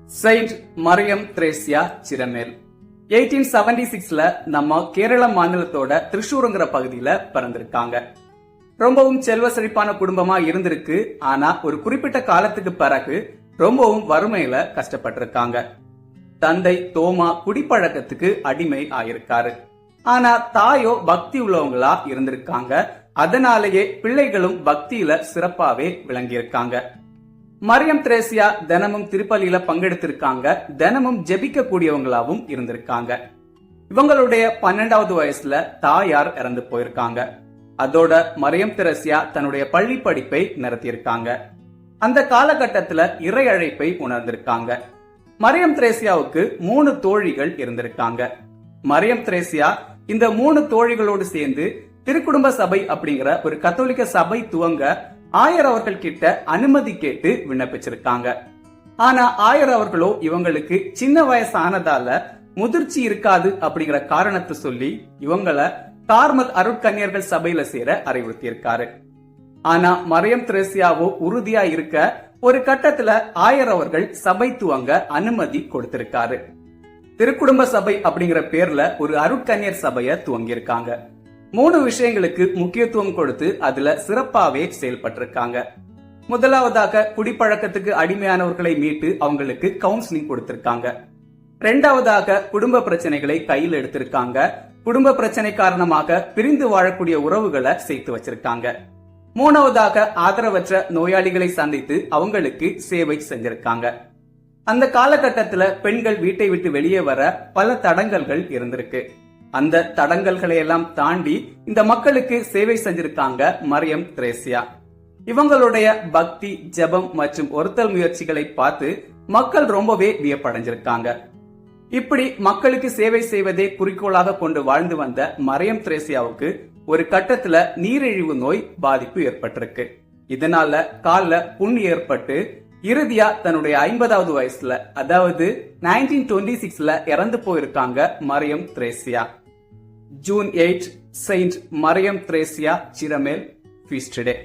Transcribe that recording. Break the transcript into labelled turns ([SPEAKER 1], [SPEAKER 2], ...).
[SPEAKER 1] Saint Mariam Thresia சிரமேல் 1876ல நம்ம கேரள மாநிலத்தோட திருச்சூருங்கிற பகுதியில பிறந்திருக்காங்க. ரொம்பவும் செல்வ செழிப்பான குடும்பமா இருந்திருக்கு. ஆனா ஒரு குறிப்பிட்ட காலத்துக்கு பிறகு ரொம்பவும் வறுமையில கஷ்டப்பட்டிருக்காங்க. தந்தை தோமா குடிப்பழக்கத்துக்கு அடிமை ஆயிருக்காரு. ஆனா தாயோ பக்தி உள்ளவங்களா இருந்திருக்காங்க. அதனாலேயே பிள்ளைகளும் பக்தியில சிறப்பாவே விளங்கியிருக்காங்க. மரியம் திரேசியா தினமும் திருப்பலியில பங்கெடுத்திருக்காங்க. தினமும் ஜெபிக்க கூடியவங்களாவும் இருந்திருக்காங்க. இவங்களுடைய 12வது வயசுல தாயார் இறந்து போயிருக்காங்க. அதோட மரியம் திரேசியா தன்னுடைய பள்ளி படிப்பை நடத்தியிருக்காங்க. அந்த காலகட்டத்துல இறை அழைப்பை உணர்ந்திருக்காங்க. மரியம் திரேசியாவுக்கு 3 தோழிகள் இருந்திருக்காங்க. மரியம் திரேசியா இந்த 3 தோழிகளோடு சேர்ந்து திருக்குடும்ப சபை அப்படிங்கிற ஒரு கத்தோலிக்க சபை துவங்க ஆயர் அவர்கள் கிட்ட அனுமதி கேட்டு விண்ணப்பிச்சிருக்காங்க. ஆனா ஆயர் அவர்களோ இவங்களுக்கு சின்ன வயசானதால முதிர்ச்சி இருக்காது அப்படிங்கிற காரணத்தை சொல்லி இவங்கள கார்மல் அருட்கன்னியர்கள் சபையில சேர அறிவுறுத்தியிருக்காரு. ஆனா மரியம் திரேசியாவோ உறுதியா இருக்க ஒரு கட்டத்துல ஆயர் அவர்கள் சபை துவங்க அனுமதி கொடுத்திருக்காரு. திருக்குடும்ப சபை அப்படிங்கிற பேர்ல ஒரு அருட்கன்னியர் சபைய துவங்கியிருக்காங்க. 3 விஷயங்களுக்கு முக்கியத்துவம் கொடுத்து அதுல சிறப்பாவே செயல்பட்டிருக்காங்க. முதலாவதாக குடிப்பழக்கத்துக்கு அடிமையானவர்களை மீட்டு அவங்களுக்கு கவுன்சிலிங் கொடுத்திருக்காங்க. 2வதாக குடும்ப பிரச்சனைகளை கையில் எடுத்திருக்காங்க. குடும்ப பிரச்சனை காரணமாக பிரிந்து வாழக்கூடிய உறவுகளை சேர்த்து வச்சிருக்காங்க. 3வதாக ஆதரவற்ற நோயாளிகளை சந்தித்து அவங்களுக்கு சேவை செஞ்சிருக்காங்க. அந்த காலகட்டத்துல பெண்கள் வீட்டை விட்டு வெளியே வர பல தடங்கல்கள் இருந்திருக்கு. அந்த தடங்கல்களை எல்லாம் தாண்டி இந்த மக்களுக்கு சேவை செஞ்சிருக்காங்க மரியம் திரேசியா. இவங்களுடைய பக்தி, ஜெபம் மற்றும் ஒருத்தல் முயற்சிகளை பார்த்து மக்கள் ரொம்பவே வியப்படைஞ்சிருக்காங்க. இப்படி மக்களுக்கு சேவை செய்வதே குறிக்கோளாக கொண்டு வாழ்ந்து வந்த மரியம் திரேசியாவுக்கு ஒரு கட்டத்துல நீரிழிவு நோய் பாதிப்பு ஏற்பட்டிருக்கு. இதனால கால்ல புண் ஏற்பட்டு இறுதியா தன்னுடைய 50வது வயசுல, அதாவது 1926ல இறந்து போயிருக்காங்க Mariam Thresia. June 8 saint Mariam Thresia Chiramel feast டே.